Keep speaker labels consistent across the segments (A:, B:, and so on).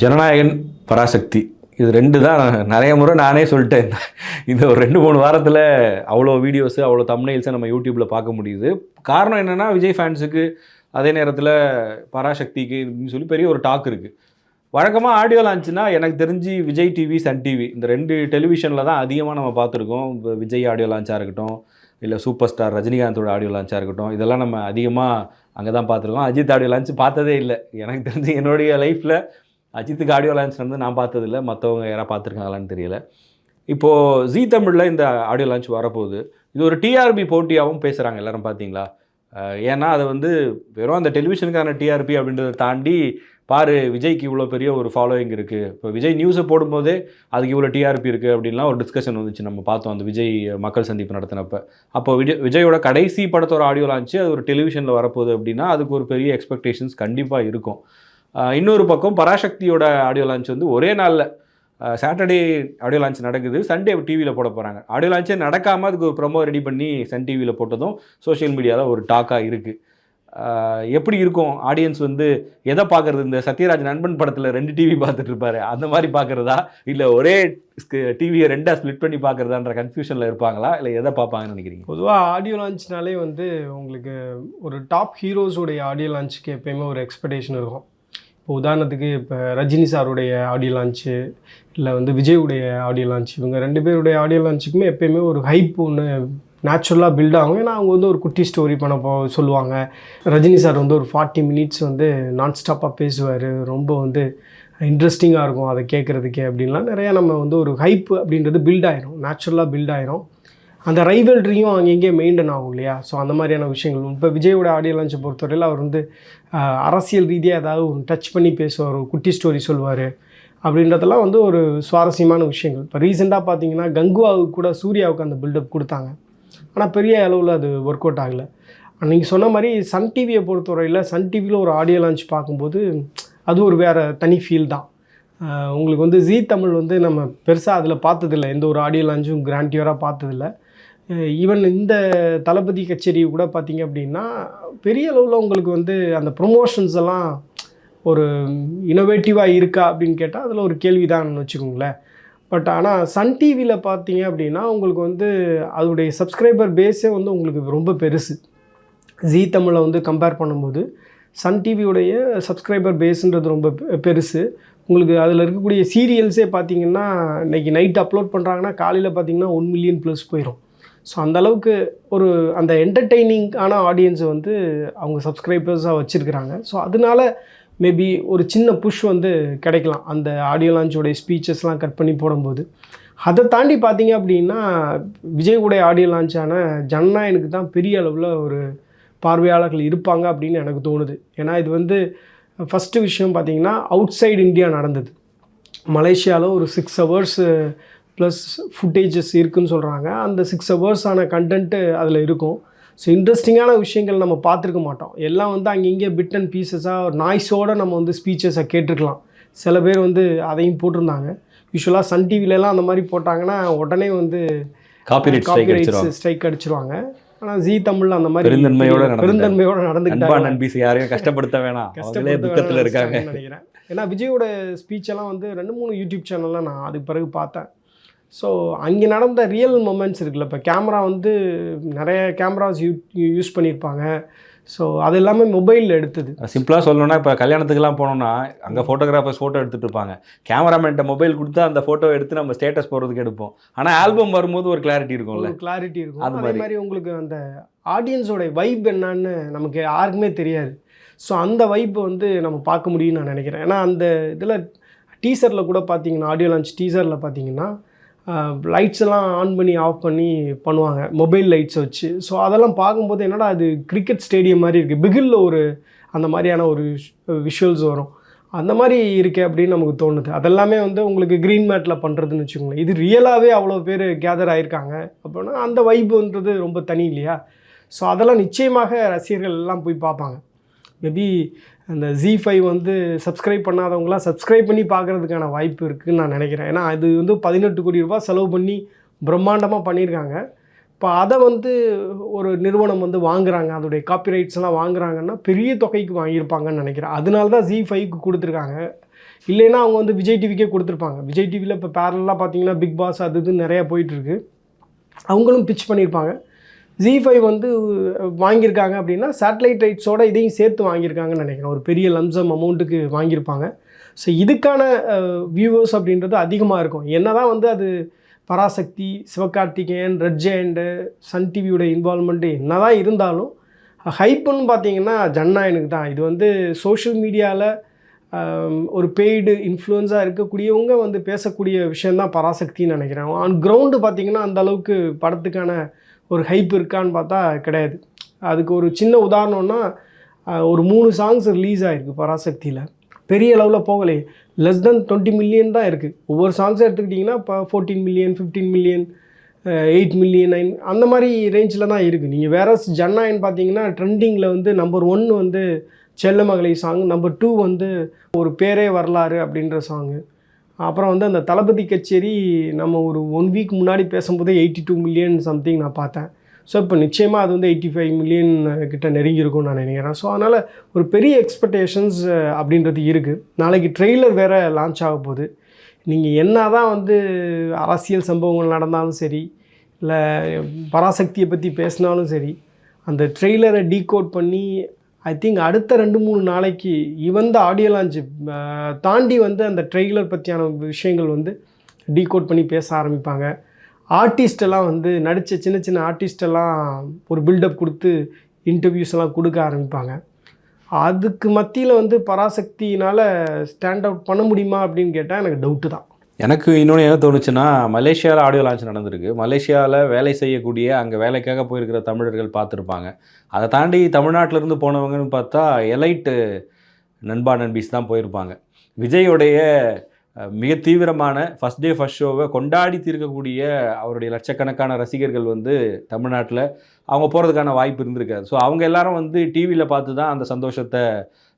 A: ஜனநாயகன், பராசக்தி இது 2 தான் நிறைய முறை நானே சொல்லிட்டேன். இந்த ஒரு 2-3 வாரத்தில் அவ்வளோ வீடியோஸு, அவ்வளோ தம்ப்நெயில்ஸை நம்ம யூடியூப்பில் பார்க்க முடியுது. காரணம் என்னென்னா, விஜய் ஃபேன்ஸுக்கு, அதே நேரத்தில் பராசக்திக்கு அப்படின்னு சொல்லி பெரிய ஒரு டாக் இருக்குது. வழக்கமாக ஆடியோ லான்ச்சுனா எனக்கு தெரிஞ்சு விஜய் டிவி, சன் டிவி இந்த 2 டெலிவிஷனில் தான் அதிகமாக நம்ம பார்த்துருக்கோம். இப்போ விஜய் ஆடியோ லான்ச்சாக இருக்கட்டும், இல்லை சூப்பர் ஸ்டார் ரஜினிகாந்தோட ஆடியோ லான்ச்சாக இருக்கட்டும், இதெல்லாம் நம்ம அதிகமாக அங்கே தான் பார்த்துருக்கோம். அஜித் ஆடியோ லான்ச் பார்த்ததே இல்லை. எனக்கு தெரிஞ்சு என்னுடைய லைஃப்பில் அஜித்துக்கு ஆடியோ லான்ச் வந்து நான் பார்த்ததில்லை. மற்றவங்க யாராவது பார்த்துருக்காங்களான்னு தெரியல. இப்போது ஜீ தமிழில் இந்த ஆடியோ லான்ச் வரப்போகுது. இது ஒரு டிஆர்பி போட்டியாகவும் பேசுகிறாங்க எல்லோரும், பார்த்தீங்களா? ஏன்னா அதை வந்து வெறும் அந்த டெலிவிஷனுக்கான டிஆர்பி அப்படின்றத தாண்டி பாரு விஜய்க்கு இவ்வளோ பெரிய ஒரு ஃபாலோயிங் இருக்குது, இப்போ விஜய் நியூஸை போடும்போதே அதுக்கு இவ்வளோ டிஆர்பி இருக்குது அப்படின்லாம் ஒரு டிஸ்கஷன் வந்துச்சு. நம்ம பார்த்தோம் அந்த விஜய் மக்கள் சந்திப்பு நடத்தினப்போ. அப்போ விஜயோட கடைசி படத்தோட ஆடியோ லான்ச்சு அது ஒரு டெலிவிஷனில் வரப்போகுது அப்படின்னா அதுக்கு ஒரு பெரிய எக்ஸ்பெக்டேஷன்ஸ் கண்டிப்பாக இருக்கும். இன்னொரு பக்கம் பராசக்தியோட ஆடியோ லான்ச் வந்து ஒரே நாளில் சாட்டர்டே ஆடியோ லான்ச் நடக்குது, சண்டே டிவியில் போட போகிறாங்க. ஆடியோ லான்ச்சே நடக்காமல் அதுக்கு ஒரு ப்ரொமோ ரெடி பண்ணி சன் டிவியில் போட்டதும் சோஷியல் மீடியாவில் ஒரு டாக்காக இருக்குது. எப்படி இருக்கும் ஆடியன்ஸ் வந்து எதை பார்க்குறது? இந்த சத்யராஜ் நண்பன் படத்தில் 2 டிவி பார்த்துட்டு இருப்பாரு, அந்த மாதிரி பார்க்குறதா, இல்லை ஒரே டிவியை 2ஆக ஸ்ப்ளிட் பண்ணி பார்க்குறதான்ற கன்ஃபியூஷனில் இருப்பாங்களா, இல்லை எதை பார்ப்பாங்கன்னு நினைக்கிறீங்க?
B: பொதுவாக ஆடியோ லான்ச்னாலே வந்து உங்களுக்கு ஒரு டாப் ஹீரோஸுடைய ஆடியோ லான்ச்சுக்கு எப்போயுமே ஒரு எக்ஸ்பெக்டேஷன் இருக்கும். இப்போ உதாரணத்துக்கு இப்போ ரஜினி சாருடைய ஆடியோ லான்ச்சு, இல்லை வந்து விஜயுடைய ஆடியோ லான்ச், இவங்க 2 பேருடைய ஆடியோ லான்ச்சுக்குமே எப்போயுமே ஒரு ஹைப் ஒன்று நேச்சுரலாக பில்ட் ஆகும். ஏன்னா அவங்க வந்து ஒரு குட்டி ஸ்டோரி பண்ண சொல்லுவாங்க. ரஜினி சார் வந்து ஒரு 40 மினிட்ஸ் வந்து நான் ஸ்டாப்பாக பேசுவார், ரொம்ப வந்து இன்ட்ரெஸ்டிங்காக இருக்கும் அதை கேட்குறதுக்கே அப்படின்லாம் நிறையா நம்ம வந்து ஒரு ஹைப் அப்படின்றது பில்ட் ஆயிரும், நேச்சுரலாக பில்ட் ஆயிரும். அந்த ரைவல்ட்ரியும் அங்கங்கே மெயின்டைன் ஆகும் இல்லையா? ஸோ அந்த மாதிரியான விஷயங்கள். இப்போ விஜயோட ஆடியோ லான்ச்சை பொறுத்தவரையில் அவர் வந்து அரசியல் ரீதியாக ஏதாவது ஒரு டச் பண்ணி பேசுவார், ஒரு குட்டி ஸ்டோரி சொல்லுவார், அப்படின்றதெல்லாம் வந்து ஒரு சுவாரஸ்யமான விஷயங்கள். இப்போ ரீசெண்டாக பார்த்தீங்கன்னா கங்குவாவுக்கு கூட சூர்யாவுக்கு அந்த பில்டப் கொடுத்தாங்க. ஆனால் பெரிய அளவில் அது ஒர்க் அவுட் ஆகலை. நீங்கள் சொன்ன மாதிரி சன் டிவியை பொறுத்தவரையில் சன் டிவியில் ஒரு ஆடியோ லான்ச் பார்க்கும்போது அது ஒரு வேறு தனி ஃபீல் தான். உங்களுக்கு வந்து ஜீ தமிழ் வந்து நம்ம பெருசாக அதில் பார்த்ததில்லை, எந்த ஒரு ஆடியோ லான்ச்சும் கிராண்டியராக பார்த்ததில்லை. ஈவன் இந்த தளபதி கச்சேரி கூட பார்த்திங்க அப்படின்னா பெரிய அளவில் உங்களுக்கு வந்து அந்த ப்ரொமோஷன்ஸ் எல்லாம் ஒரு இனோவேட்டிவாக இருக்கா அப்படின்னு கேட்டால் அதில் ஒரு கேள்வி தான் வச்சுக்கோங்களேன். பட் ஆனால் சன் டிவியில் பார்த்தீங்க அப்படின்னா உங்களுக்கு வந்து அதோடைய சப்ஸ்கிரைபர் பேஸே வந்து உங்களுக்கு ரொம்ப பெருசு. ஜீ தமிழை வந்து கம்பேர் பண்ணும்போது சன் டிவியோடைய சப்ஸ்கிரைபர் பேஸுன்றது ரொம்ப பெருசு. உங்களுக்கு அதில் இருக்கக்கூடிய சீரியல்ஸே பார்த்திங்கன்னா இன்றைக்கி நைட் அப்லோட் பண்ணுறாங்கன்னா காலையில் பார்த்திங்கன்னா 1 மில்லியன் ப்ளஸ் போயிடும். ஸோ அந்தளவுக்கு ஒரு அந்த என்டர்டெய்னிங்கான ஆடியன்ஸை வந்து அவங்க சப்ஸ்கிரைபர்ஸாக வச்சுருக்கிறாங்க. ஸோ அதனால மேபி ஒரு சின்ன புஷ் வந்து கிடைக்கலாம் அந்த ஆடியோ லான்ச்சோடைய ஸ்பீச்சஸ்லாம் கட் பண்ணி போடும்போது. அதை தாண்டி பார்த்தீங்க அப்படின்னா விஜய்வுடைய ஆடியோ லான்ச்சான ஜனநாயகனுக்கு தான் பெரிய அளவில் ஒரு பார்வையாளர்கள் இருப்பாங்க அப்படின்னு எனக்கு தோணுது. ஏன்னா இது வந்து ஃபஸ்ட்டு விஷயம் பார்த்திங்கன்னா அவுட் சைடு இந்தியா நடந்தது. மலேசியாவில் ஒரு 6 ஹவர்ஸ் ப்ளஸ் ஃபுட்டேஜஸ் இருக்குதுன்னு சொல்கிறாங்க. அந்த 6 ஹவர்ஸான கண்டென்ட்டு அதில் இருக்கும். ஸோ இன்ட்ரெஸ்டிங்கான விஷயங்கள் நம்ம பார்த்துருக்க மாட்டோம். எல்லாம் வந்து அங்கங்கே பிட் அண்ட் பீசஸாக ஒரு நாய்ஸோடு நம்ம வந்து ஸ்பீச்சஸை கேட்டிருக்கலாம். சில பேர் வந்து அதையும் போட்டிருந்தாங்க. யூஸ்வலாக சன் டிவிலலாம் அந்த மாதிரி போட்டாங்கன்னா உடனே வந்து காப்பிரைட்ஸ் ஸ்ட்ரைக் அடிச்சிருவாங்க. ஆனால் ஜீ தமிழில் அந்த மாதிரி பெருந்தன்மையோட நடந்துக்கிட்டாங்க.
A: யாரையும் கஷ்டப்படுத்த வேணாம், கஷ்டப்படுத்த இருக்காங்க
B: நினைக்கிறேன். ஏன்னா விஜயோட ஸ்பீச்செல்லாம் வந்து 2-3 யூடியூப் சேனலில் நான் அதுக்கு பிறகு பார்த்தேன். ஸோ அங்கே நடந்த ரியல் மொமெண்ட்ஸ் இருக்குல்ல. இப்போ கேமரா வந்து நிறைய கேமராஸ் யூஸ் பண்ணியிருப்பாங்க. ஸோ அது எல்லாமே மொபைலில் எடுத்தது.
A: சிம்பிளாக சொல்லணும்னா இப்போ கல்யாணத்துக்குலாம் போனோம்னா அங்கே ஃபோட்டோகிராஃபர்ஸ் ஃபோட்டோ எடுத்துகிட்டு இருப்பாங்க. கேமராமேன்ட்ட மொபைல் கொடுத்து அந்த ஃபோட்டோ எடுத்து நம்ம ஸ்டேட்டஸ் போடுறதுக்கு எடுப்போம். ஆனால் ஆல்பம் வரும்போது ஒரு கிளாரிட்டி இருக்கும்ல,
B: கிளாரிட்டி இருக்கும். அதே மாதிரி உங்களுக்கு அந்த ஆடியன்ஸோட வைப் என்னன்னு நமக்கு யாருக்குமே தெரியாது. ஸோ அந்த வைப்பை வந்து நம்ம பார்க்க முடியும்னு நான் நினைக்கிறேன். ஏன்னா அந்த இதில் டீசரில் கூட பார்த்தீங்கன்னா ஆடியோ லான்ச் டீசரில் பார்த்தீங்கன்னா லைட்ஸ் எல்லாம் ஆன் பண்ணி ஆஃப் பண்ணி பண்ணுவாங்க, மொபைல் லைட்ஸை வச்சு. ஸோ அதெல்லாம் பார்க்கும்போது என்னடா அது கிரிக்கெட் ஸ்டேடியம் மாதிரி இருக்குது, பிகிலில் ஒரு அந்த மாதிரியான ஒரு விஷுவல்ஸ் வரும், அந்த மாதிரி இருக்கே அப்படின்னு நமக்கு தோணுது. அதெல்லாமே வந்து உங்களுக்கு க்ரீன் மேட்டில் பண்ணுறதுன்னு வச்சுக்கோங்களேன். இது ரியலாகவே அவ்வளோ பேர் கேதர் ஆகிருக்காங்க அப்படின்னா அந்த வைப்புன்றது ரொம்ப தனி இல்லையா? ஸோ அதெல்லாம் நிச்சயமாக ரசிகர்கள் எல்லாம் போய் பார்ப்பாங்க. மேபி அந்த ZEE5 வந்து சப்ஸ்கிரைப் பண்ணாதவங்களாம் சப்ஸ்கிரைப் பண்ணி பார்க்குறதுக்கான வாய்ப்பு இருக்குதுன்னு நான் நினைக்கிறேன். ஏன்னா அது வந்து 18 கோடி ரூபாய் செலவு பண்ணி பிரம்மாண்டமாக பண்ணியிருக்காங்க. இப்போ அதை வந்து ஒரு நிறுவனம் வந்து வாங்குறாங்க, அதோடைய காப்பிரைட்ஸ்லாம் வாங்குறாங்கன்னா பெரிய தொகைக்கு வாங்கியிருப்பாங்கன்னு நினைக்கிறேன். அதனால தான் ZEE5க்கு கொடுத்துருக்காங்க. இல்லைன்னா அவங்க வந்து விஜய் டிவிக்கே கொடுத்துருப்பாங்க. விஜய் டிவியில் இப்போ பேரலாக பார்த்தீங்கன்னா பிக் பாஸ் அது இதுன்னு நிறையா போயிட்டுருக்கு. அவங்களும் பிச் பண்ணியிருப்பாங்க. ஜி5 வந்து வாங்கியிருக்காங்க அப்படின்னா சேட்டலைட் ரைட்ஸோட இதையும் சேர்த்து வாங்கியிருக்காங்கன்னு நினைக்கிறேன். ஒரு பெரிய லம்சம் அமௌண்ட்டுக்கு வாங்கியிருப்பாங்க. ஸோ இதுக்கான வியூவர்ஸ் அப்படின்றது அதிகமாக இருக்கும். என்ன தான் வந்து அது Parasakthi, Sivakarthikeyan, Red Giant, Sun டிவியோட இன்வால்மெண்ட்டு என்ன தான் இருந்தாலும் ஹைப்புன்னு பார்த்தீங்கன்னா ஜனநாயகனுக்கு தான். இது வந்து சோஷியல் மீடியாவில் ஒரு பெய்டு இன்ஃப்ளூயன்ஸாக இருக்கக்கூடியவங்க வந்து பேசக்கூடிய விஷயந்தான் பராசக்தின்னு நினைக்கிறேன். ஆன் கிரவுண்டு பார்த்திங்கன்னா அந்தளவுக்கு படத்துக்கான ஒரு ஹைப் இருக்கான்னு பார்த்தா கிடையாது. அதுக்கு ஒரு சின்ன உதாரணம்னா ஒரு 3 சாங்ஸ் ரிலீஸ் ஆகிருக்கு பராசக்தியில். பெரிய அளவில் போகலையே, லெஸ் தென் 20 மில்லியன் தான் இருக்குது. ஒவ்வொரு சாங்ஸை எடுத்துக்கிட்டிங்கன்னா இப்போ 14 மில்லியன், 15 மில்லியன், 8 மில்லியன், 9 அந்த மாதிரி ரேஞ்சில் தான் இருக்குது. நீங்கள் வேறு ஜனநாயகன் பார்த்தீங்கன்னா ட்ரெண்டிங்கில் வந்து நம்பர் 1 வந்து செல்லமகளை சாங், நம்பர் 2 வந்து ஒரு பேரே வரலாறு அப்படின்ற சாங்கு. அப்புறம் வந்து அந்த தளபதி கச்சேரி நம்ம ஒரு 1 வீக் முன்னாடி பேசும்போதே 82 மில்லியன் சம்திங் நான் பார்த்தேன். ஸோ இப்போ நிச்சயமாக அது வந்து 85 மில்லியன் கிட்ட நெருங்கியிருக்கும்னு நான் நினைக்கிறேன். ஸோ அதனால் ஒரு பெரிய எக்ஸ்பெக்டேஷன்ஸ் அப்படின்றது இருக்குது. நாளைக்கு ட்ரெய்லர் வேறு லான்ச் ஆக போகுது. நீங்கள் என்ன தான் வந்து அரசியல் சம்பவங்கள் நடந்தாலும் சரி, இல்லை பராசக்தியை பற்றி பேசினாலும் சரி, அந்த ட்ரெய்லரை டீகோட் பண்ணி ஐ திங்க் அடுத்த 2-3 நாளைக்கு ஈவன் த ஆடியோ லான்ச் தாண்டி வந்து அந்த ட்ரெய்லர் பற்றியான விஷயங்கள் வந்து டீகோட் பண்ணி பேச ஆரம்பிப்பாங்க. ஆர்டிஸ்டெல்லாம் வந்து நடித்த சின்ன சின்ன ஆர்டிஸ்டெல்லாம் ஒரு பில்டப் கொடுத்து இன்டர்வியூஸ் எல்லாம் கொடுக்க ஆரம்பிப்பாங்க. அதுக்கு மத்தியில் வந்து பராசக்தினால் ஸ்டாண்ட் அவுட் பண்ண முடியுமா அப்படின்னு கேட்டால் எனக்கு டவுட்டு தான்.
A: எனக்கு இன்னொன்று என்ன தோணுச்சுன்னா, மலேசியாவில் ஆடியோ லான்ச் நடந்திருக்கு. மலேசியாவில் வேலை செய்யக்கூடிய அங்கே வேலைக்காக போயிருக்கிற தமிழர்கள் பார்த்துருப்பாங்க. அதை தாண்டி தமிழ்நாட்டிலேருந்து போனவங்கன்னு பார்த்தா எலைட்டு நண்பா நண்பீஸ் தான் போயிருப்பாங்க. விஜயோடைய மிக தீவிரமான ஃபஸ்ட் டே ஃபஸ்ட் ஷோவை கொண்டாடி தீர்க்கக்கூடிய அவருடைய லட்சக்கணக்கான ரசிகர்கள் வந்து தமிழ்நாட்டில் அவங்க போகிறதுக்கான வாய்ப்பு இருந்திருக்காது. ஸோ அவங்க எல்லாரும் வந்து டிவியில் பார்த்து தான் அந்த சந்தோஷத்தை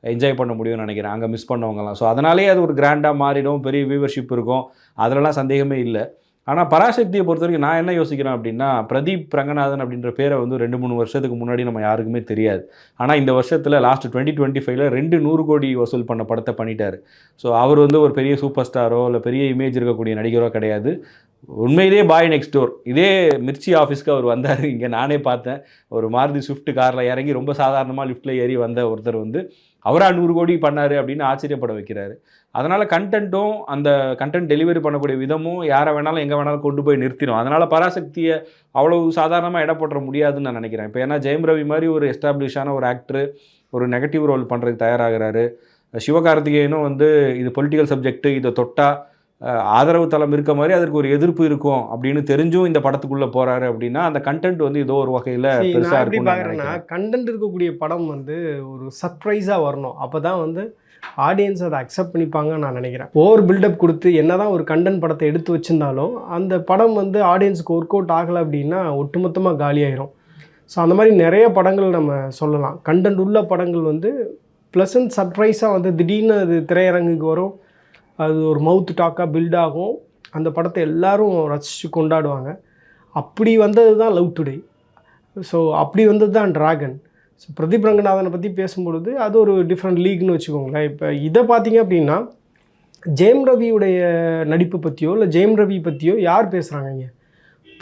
A: என்ஜாய் பண்ண முடியும்னு நினைக்கிறேன், அங்கே மிஸ் பண்ணவங்கலாம். ஸோ அதனாலே அது ஒரு கிராண்டாக மாறிடும், பெரிய வியூவர்ஷிப் இருக்கும், அதிலலாம் சந்தேகமே இல்லை. ஆனால் பராசக்தியை பொறுத்த வரைக்கும் நான் என்ன யோசிக்கிறேன் அப்படின்னா, பிரதீப் ரங்கநாதன் அப்படின்ற பேரை வந்து 2-3 வருஷத்துக்கு முன்னாடி நம்ம யாருக்குமே தெரியாது. ஆனால் இந்த வருஷத்தில் லாஸ்ட் 2025ல் 2 100 கோடி வசூல் பண்ண படத்தை பண்ணிட்டார். ஸோ அவர் வந்து ஒரு பெரிய சூப்பர் ஸ்டாரோ இல்லை பெரிய இமேஜ் இருக்கக்கூடிய நடிகரோ கிடையாது. உண்மையிலேயே பாய் நெக்ஸ்ட் டோர். இதே மிர்ச்சி ஆஃபீஸ்க்கு அவர் வந்தார். இங்கே நானே பார்த்தேன், ஒரு மாருதி ஸ்விஃப்ட் காரில் இறங்கி ரொம்ப சாதாரணமாக லிஃப்ட்டில் ஏறி வந்த ஒருத்தர் வந்து அவரா 100 கோடி பண்ணார் அப்படின்னு ஆச்சரியப்பட வைக்கிறாரு. அதனால் கண்டென்ட்டும் அந்த கண்டென்ட் டெலிவரி பண்ணக்கூடிய விதமும் யாரை வேணாலும் எங்கே வேணாலும் கொண்டு போய் நிறுத்திடும். அதனால் பராசக்தியை அவ்வளவு சாதாரணமாக இட போட்டுற முடியாதுன்னு நான் நினைக்கிறேன். இப்போ ஏன்னா ஜெயம் ரவி மாதிரி ஒரு எஸ்டாப்ளிஷான ஒரு ஆக்டரு ஒரு நெகட்டிவ் ரோல் பண்ணுறதுக்கு தயாராகிறாரு. சிவகார்த்திகேயனும் வந்து இது பொலிட்டிக்கல் சப்ஜெக்ட்டு, இதை தொட்டால் ஆதரவு தளம் இருக்க மாதிரி அதற்கு ஒரு எதிர்ப்பு இருக்கும் அப்படின்னு தெரிஞ்சும் இந்த படத்துக்குள்ளே போகிறாரு அப்படின்னா அந்த கண்டென்ட் வந்து ஏதோ ஒரு வகையில் பெருசாக இருக்கும்.
B: கண்டென்ட் இருக்கக்கூடிய படம் வந்து ஒரு சர்ப்ரைஸாக வரணும். அப்போ தான் வந்து ஆடியன்ஸ் அதை அக்செப்ட் பண்ணிப்பாங்கன்னு நான் நினைக்கிறேன். ஓவர் பில்டப் கொடுத்து என்ன தான் ஒரு கண்டென்ட் படத்தை எடுத்து வச்சுருந்தாலும் அந்த படம் வந்து ஆடியன்ஸுக்கு ஒர்க் அவுட் ஆகலை அப்படின்னா ஒட்டுமொத்தமாக காலியாயிரும். ஸோ அந்த மாதிரி நிறைய படங்கள் நம்ம சொல்லலாம். கண்டென்ட் உள்ள படங்கள் வந்து ப்ளசன்ட் சர்ப்ரைஸாக வந்து திடீர்னு அது திரையரங்குக்கு வரும், அது ஒரு மவுத் டாக்காக பில்ட் ஆகும், அந்த படத்தை எல்லோரும் ரசித்து கொண்டாடுவாங்க. அப்படி வந்தது தான் லவ் டுடே. ஸோ அப்படி வந்தது தான் டிராகன். ஸோ பிரதீப் ரங்கநாதனை பற்றி பேசும்பொழுது அது ஒரு டிஃப்ரெண்ட் லீக்னு வச்சுக்கோங்களேன். இப்போ இதை பார்த்தீங்க அப்படின்னா ஜெயம் ரவியுடைய நடிப்பு பற்றியோ இல்லை ஜெயம் ரவி பற்றியோ யார் பேசுகிறாங்க? இங்கே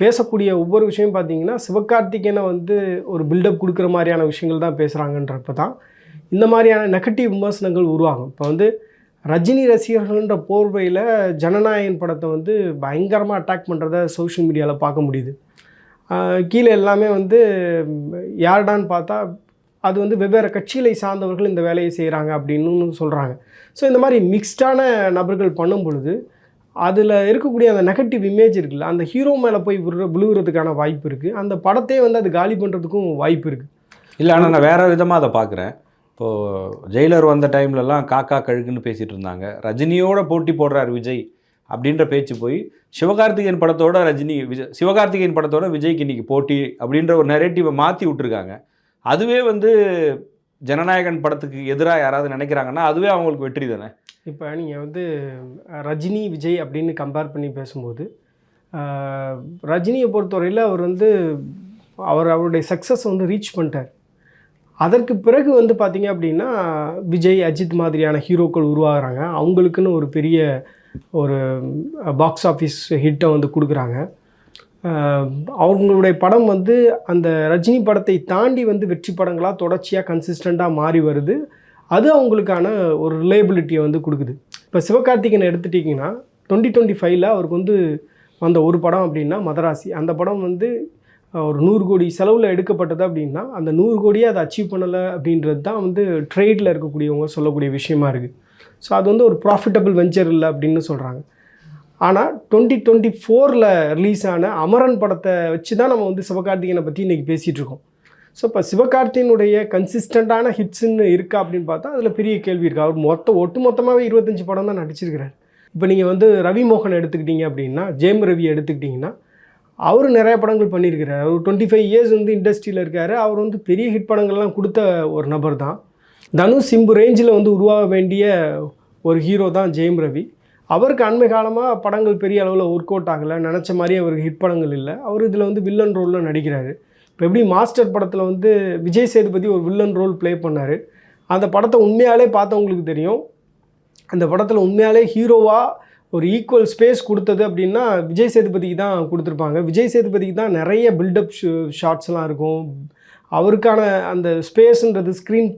B: பேசக்கூடிய ஒவ்வொரு விஷயம் பார்த்தீங்கன்னா சிவகார்த்திகேயனை வந்து ஒரு பில்டப் கொடுக்குற மாதிரியான விஷயங்கள் தான் பேசுகிறாங்கன்றப்ப தான் இந்த மாதிரியான நெகட்டிவ் விமர்சனங்கள் உருவாகும். இப்போ வந்து ரஜினி ரசிகர்கள்ன்ற போர்வையில் ஜனநாயகன் படத்தை வந்து பயங்கரமாக அட்டாக் பண்ணுறத சோஷியல் மீடியாவில் பார்க்க முடியுது. கீழே எல்லாமே வந்து யார்டான்னு பார்த்தா அது வந்து வெவ்வேறு கட்சிகளை சார்ந்தவர்கள் இந்த வேலையை செய்கிறாங்க அப்படின்னு சொல்கிறாங்க. ஸோ இந்த மாதிரி மிக்ஸ்டான நபர்கள் பண்ணும் பொழுது அதில் இருக்கக்கூடிய அந்த நெகட்டிவ் இமேஜ் இருக்குல்ல, அந்த ஹீரோ மேலே போய் விழுகிறதுக்கான வாய்ப்பு இருக்குது. அந்த படத்தையே வந்து அது காலி பண்ணுறதுக்கும் வாய்ப்பு இருக்குது.
A: இல்லை, ஆனால் நான் வேறு விதமாக அதை பார்க்குறேன். இப்போது ஜெயிலர் வந்த டைம்லலாம் காக்கா கழுகுன்னு பேசிகிட்டு இருந்தாங்க. ரஜினியோட போட்டி போடுறார் விஜய் அப்படின்ற பேச்சு போய் சிவகார்த்திகேயன் படத்தோட சிவகார்த்திகேயன் படத்தோட விஜய்க்கு இன்றைக்கி போட்டி அப்படின்ற ஒரு நெரேட்டிவை மாற்றி விட்டுருக்காங்க. அதுவே வந்து ஜனநாயகன் படத்துக்கு எதிராக யாராவது நினைக்கிறாங்கன்னா அதுவே அவங்களுக்கு வெற்றி தானே.
B: இப்போ நீங்கள் வந்து ரஜினி விஜய் அப்படின்னு கம்பேர் பண்ணி பேசும்போது ரஜினியை பொறுத்தவரையில் அவர் வந்து அவருடைய சக்ஸஸ் வந்து ரீச் பண்ணிட்டார். அதற்கு பிறகு வந்து பார்த்திங்க அப்படின்னா விஜய், அஜித் மாதிரியான ஹீரோக்கள் உருவாகிறாங்க. அவங்களுக்குன்னு ஒரு பெரிய ஒரு பாக்ஸ் ஆஃபீஸ் ஹிட்டை வந்து கொடுக்குறாங்க. அவங்களுடைய படம் வந்து அந்த ரஜினி படத்தை தாண்டி வந்து வெற்றி படங்களாக தொடர்ச்சியாக கன்சிஸ்டண்ட்டாக மாறி வருது. அது அவங்களுக்கான ஒரு ரிலையபிலிட்டியை வந்து கொடுக்குது. இப்போ சிவகார்த்திகேயன் எடுத்துட்டிங்கன்னா 2025 அவருக்கு வந்து வந்த ஒரு படம் அப்படின்னா மதராசி. அந்த படம் வந்து ஒரு 100 கோடி செலவில் எடுக்கப்பட்டது அப்படின்னா அந்த 100 கோடியே அதை அச்சீவ் பண்ணலை அப்படின்றது தான் வந்து ட்ரேடில் இருக்கக்கூடியவங்க சொல்லக்கூடிய விஷயமா இருக்குது. ஸோ அது வந்து ஒரு ப்ராஃபிட்டபிள் வெஞ்சர் இல்லை அப்படின்னு சொல்கிறாங்க. ஆனால் 2024 ரிலீஸ் ஆன அமரன் படத்தை வச்சு தான் நம்ம வந்து சிவகார்த்திகேயனை பற்றி இன்றைக்கி பேசிகிட்டு இருக்கோம். ஸோ இப்போ சிவகார்த்திகேயனுடைய கன்சிஸ்டண்ட்டான ஹிட்ஸுன்னு இருக்கா அப்படின்னு பார்த்தா அதில் பெரிய கேள்வி இருக்குது. அவர் ஒட்டுமொத்தமாகவே 25 படம் தான் நடிச்சிருக்கிறார். இப்போ நீங்கள் வந்து ரவி மோகன் எடுத்துக்கிட்டீங்க அப்படின்னா, ஜெயம் ரவி எடுத்துக்கிட்டிங்கன்னா அவர் நிறைய படங்கள் பண்ணியிருக்கிறார். அவர் 25 இயர்ஸ் வந்து இண்டஸ்ட்ரியில் இருக்கார். அவர் வந்து பெரிய ஹிட் படங்கள்லாம் கொடுத்த ஒரு நபர் தான். தனுஷ் சிம்பு ரேஞ்சில் வந்து உருவாக வேண்டிய ஒரு ஹீரோ தான் ஜெயம் ரவி. அவருக்கு அண்மை காலமாக படங்கள் பெரிய அளவில் ஒர்க் அவுட் ஆகலை, நினச்ச மாதிரி அவருக்கு ஹிட் படங்கள் இல்லை. அவர் இதில் வந்து வில்லன் ரோலில் நடிக்கிறாரு. இப்போ எப்படி மாஸ்டர் படத்தில் வந்து விஜய் சேதுபதி ஒரு வில்லன் ரோல் ப்ளே பண்ணார். அந்த படத்தை உண்மையாலே பார்த்தவங்களுக்கு தெரியும். அந்த படத்தில் உண்மையாலே ஹீரோவாக ஒரு ஈக்குவல் ஸ்பேஸ் கொடுத்தது அப்படின்னா விஜய் சேதுபதிக்கு தான் கொடுத்துருப்பாங்க. விஜய் சேதுபதிக்கு தான் நிறைய பில்டப் ஷாட்ஸ்லாம் இருக்கும். அவருக்கான அந்த ஸ்பேஸுன்றது ஸ்க்ரீன்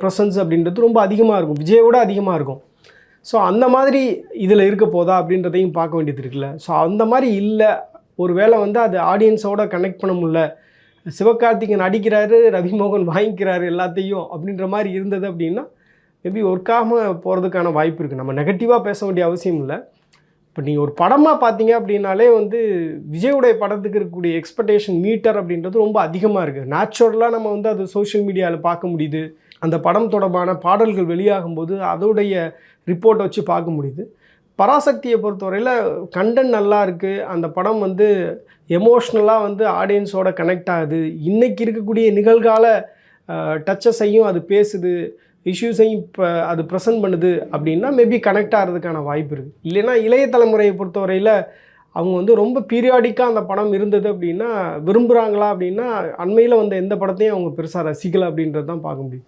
B: ப்ரெசன்ஸ் அப்படின்றது ரொம்ப அதிகமாக இருக்கும், விஜயோட அதிகமாக இருக்கும். ஸோ அந்த மாதிரி இதில் இருக்க போதா அப்படின்றதையும் பார்க்க வேண்டியது இருக்குல்ல. ஸோ அந்த மாதிரி இல்லை, ஒரு வேளை வந்து அது ஆடியன்ஸோட கனெக்ட் பண்ண முடியல, சிவகார்த்திகேயன் அடிக்கிறாரு, ரவிமோகன் வாங்கிக்கிறாரு எல்லாத்தையும் அப்படின்ற மாதிரி இருந்தது அப்படின்னா மேபி ஒர்க் ஆகாமல் போகிறதுக்கான வாய்ப்பு இருக்குது. நம்ம நெகட்டிவாக பேச வேண்டிய அவசியம் இல்லை. இப்போ நீங்கள் ஒரு படமாக பார்த்தீங்க அப்படின்னாலே வந்து விஜயோடைய படத்துக்கு இருக்கக்கூடிய எக்ஸ்பெக்டேஷன் மீட்டர் அப்படின்றது ரொம்ப அதிகமாக இருக்குது. நேச்சுரலாக நம்ம வந்து அது சோஷியல் மீடியாவில் பார்க்க முடியுது. அந்த படம் தொடர்பான பாடல்கள் வெளியாகும்போது அதோடைய ரிப்போர்ட்டை வச்சு பார்க்க முடியுது. பராசக்தியை பொறுத்தவரையில் கண்டென்ட் நல்லா இருக்குது, அந்த படம் வந்து எமோஷ்னலாக வந்து ஆடியன்ஸோட கனெக்ட் ஆகுது, இன்றைக்கி இருக்கக்கூடிய நிகழ்கால டச்சஸையும் அது பேசுது, இஷ்யூஸையும் இப்போ அது ப்ரெசென்ட் பண்ணுது அப்படின்னா மேபி கனெக்ட் ஆகிறதுக்கான வாய்ப்பு இருக்குது. இல்லைன்னா இளைய தலைமுறையை பொறுத்தவரையில் அவங்க வந்து ரொம்ப பீரியாடிக்காக அந்த படம் இருந்தது அப்படின்னா விரும்புகிறாங்களா அப்படின்னா அண்மையில் வந்த எந்த படத்தையும் அவங்க பெருசாக ரசிக்கலை அப்படின்றது தான் பார்க்க முடியும்.